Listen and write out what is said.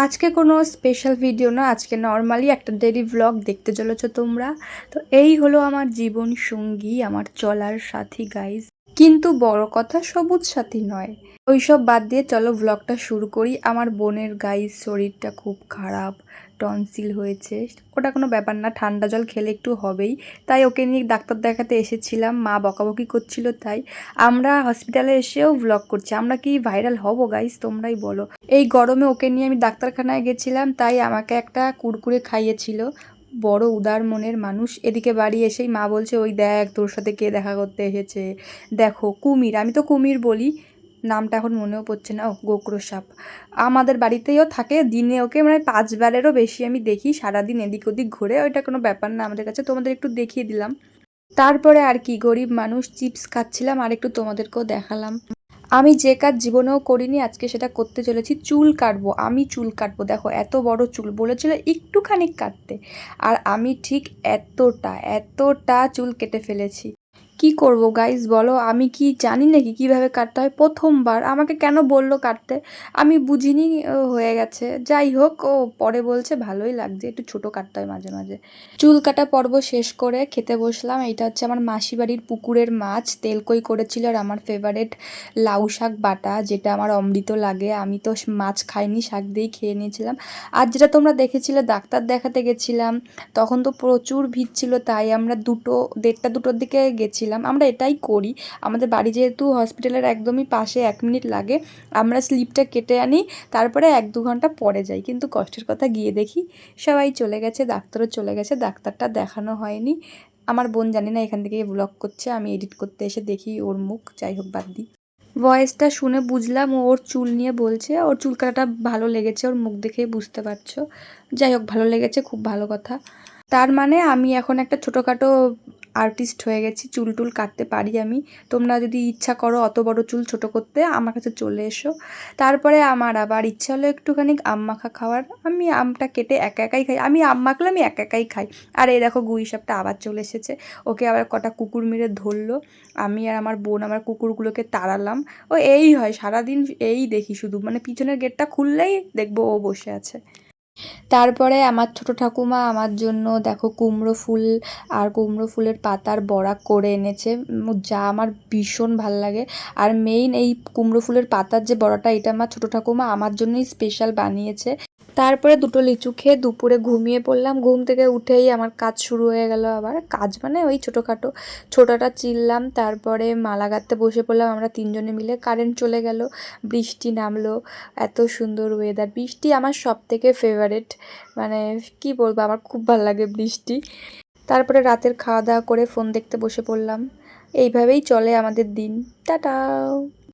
আজকে কোনো special video না, আজকে নর্মালি একটা ডেইলি ভ্লগ দেখতে চলেছো তোমরা। তো এই হলো আমার জীবন সঙ্গী, আমার চলার সাথী গাইজ। কিন্তু বড় কথা সবুজ সাথী নয়। ওইসব বাদ দিয়ে চলো ভ্লগটা শুরু করি। আমার বোনের গাইজ শরীরটা খুব খারাপ, টনসিল হয়েছে। ওটা কোনো ব্যাপার না, ঠান্ডা জল খেলে একটু হবেই। তাই ওকে নিয়ে ডাক্তার দেখাতে এসেছিলাম, মা বকাবকি করছিল। তাই আমরা হসপিটালে এসেও ভ্লগ করছি। আমরা কি ভাইরাল হব গাইজ, তোমরাই বলো। এই গরমে ওকে নিয়ে আমি ডাক্তারখানায় গেছিলাম, তাই আমাকে একটা কুরকুরে খাইয়েছিল। বড় উদার মনের মানুষ। এদিকে বাড়ি এসেই মা বলছে, ওই দেখ তোর সাথে কে দেখা করতে এসেছে, দেখো কুমির। আমি তো কুমির বলি, নামটা এখন মনেও পড়ছে না। ও গোকরো সাপ। আমাদের বাড়িতেও থাকে, দিনে ওকে মানে 5 বারেরও বেশি আমি দেখি। সারাদিন এদিক ওদিক ঘুরে, ওইটা কোনো ব্যাপার না আমাদের কাছে। তোমাদের একটু দেখিয়ে দিলাম। তারপরে আর কি, গরিব মানুষ, চিপস খাচ্ছিলাম আর একটু তোমাদেরকেও দেখালাম। আমি যে কাজ জীবনেও করিনি, আজকে সেটা করতে চলেছি। চুল কাটবো, আমি চুল কাটবো। দেখো এত বড় চুল, বলেছিল একটুখানি কাটতে, আর আমি ঠিক এতটা এতটা চুল কেটে ফেলেছি। কি করব গাইজ বলো, আমি কি জানি নাকি কিভাবে কাটতে হয়? প্রথমবার আমাকে কেন বললো কাটতে, আমি বুঝিনি। হয়ে গেছে, যাই হোক। ও পরে বলছে ভালোই লাগছে, একটু ছোট কাটতে হয় মাঝে মাঝে। চুল কাটা পর্ব শেষ করে খেতে বসলাম। এটা হচ্ছে আমার মাসি বাড়ির পুকুরের মাছ, তেলকই করেছিল। আর আমার ফেভারেট লাউ শাক বাটা, যেটা আমার অমৃত লাগে। আমি তো মাছ খাইনি, শাক দিয়েই খেয়ে নিয়েছিলাম। আর যেটা তোমরা দেখেছিলে, ডাক্তার দেখাতে গেছিলাম, তখন তো প্রচুর ভিড় ছিল, তাই আমরা 1:30-2টোর দিকে গেছিলাম। আমরা এটাই করি, আমাদের বাড়ি যেহেতু হসপিটালের একদমই পাশে, 1 মিনিট লাগে। আমরা স্লিপটা কেটে আনি, তারপরে 1-2 ঘন্টা পরে যাই। কিন্তু কষ্টের কথা, গিয়ে দেখি সবাই চলে গেছে, ডাক্তারও চলে গেছে, ডাক্তারটা দেখানো হয়নি। আমার বোন জানি না এখান থেকে ব্লগ করছে, আমি এডিট করতে এসে দেখি ওর মুখ। যাই হোক, বাদ দিই। ভয়েসটা শুনে বুঝলাম ও ওর চুল নিয়ে বলছে, ওর চুল কাটাটা ভালো লেগেছে, ওর মুখ দেখেই বুঝতে পারছো। যাই হোক, ভালো লেগেছে, খুব ভালো কথা। তার মানে আমি এখন একটা ছোটোখাটো আর্টিস্ট হয়ে গেছি, চুল টুল কাটতে পারি আমি। তোমরা যদি ইচ্ছা করো অত বড় চুল ছোট করতে, আমার কাছে চলে এসো। তারপরে আমার আবার ইচ্ছা হলো একটুখানি আম মাখা খাওয়ার, আমি আমটা কেটে একা একাই খাই। আমি আম মাখলে আমি একা একাই খাই। আর এই দেখো গুই সাপটা আবার চলে এসেছে, ওকে আবার কটা কুকুর মেরে ধরলো। আমি আর আমার বোন আমার কুকুরগুলোকে তাড়ালাম। ও এই হয় সারাদিন, এই দেখি শুধু, মানে পিছনের গেটটা খুললেই দেখবো ও বসে আছে। তারপরে আমার ছোট ঠাকুমা আমার জন্য দেখো কুমড়ো ফুল আর কুমড়ো ফুলের পাতার বড়া করে এনেছে, যা আমার ভীষণ ভাল লাগে। আর মেইন এই কুমড়ো ফুলের পাতার যে বড়াটা, এটা আমার ছোট ঠাকুমা আমার জন্যই স্পেশাল বানিয়েছে। তারপরে 2টো লিচু খেয়ে দুপুরে ঘুমিয়ে পড়লাম। ঘুম থেকে উঠেই আমার কাজ শুরু হয়ে গেল। আবার কাজ মানে ওই ছোটোখাটো, ছোটাটা চিনলাম। তারপরে মালা গাঁথতে বসে পড়লাম আমরা 3জনে মিলে। কারেন্ট চলে গেল, বৃষ্টি নামলো। এত সুন্দর ওয়েদার, বৃষ্টি আমার সব থেকে ফেভারেট। মানে কি বলবো, আমার খুব ভালো লাগে বৃষ্টি। তারপরে রাতের খাওয়া দাওয়া করে ফোন দেখতে বসে পড়লাম। এইভাবেই চলে আমাদের দিন। টাটা।